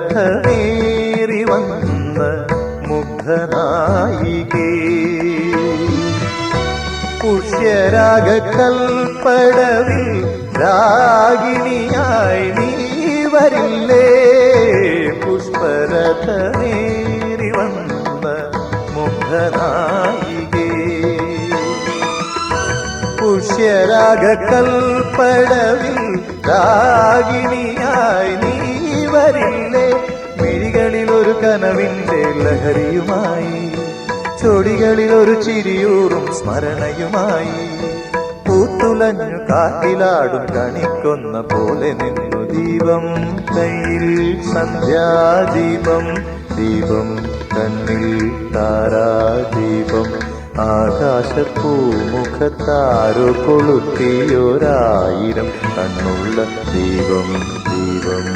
പുഷ്പരഥമേറി വന്ന മുഗ്ധനായികേ പുഷ്യരാഗക്കൽപ്പടവിൽ രാഗിണിയായി നീ വരില്ലേ പുഷ്പരഥമേറി വന്ന മുഗ്ധനായികേ പുഷ്യരാഗക്കൽപ്പടവിൽ രാഗിണിയായി നീ വരില്ലേ മിഴികളിൽ ഒരു കനവിന്റെ ലഹരിയുമായി ചൊടികളിൽ ഒരു ചിരിയൂറും സ്മരണയുമായി പൂത്തുലഞ്ഞു കാറ്റിലാടും കണിക്കൊന്ന പോലെ നിന്നു ദീപം കയ്യിൽ സന്ധ്യാദീപം ദീപം കണ്ണിൽ താരാദീപം ആകാശപ്പൂമുഖത്താരോ കൊളുത്തിയൊരായിരം കണ്ണുള്ള ദീപം ദീപം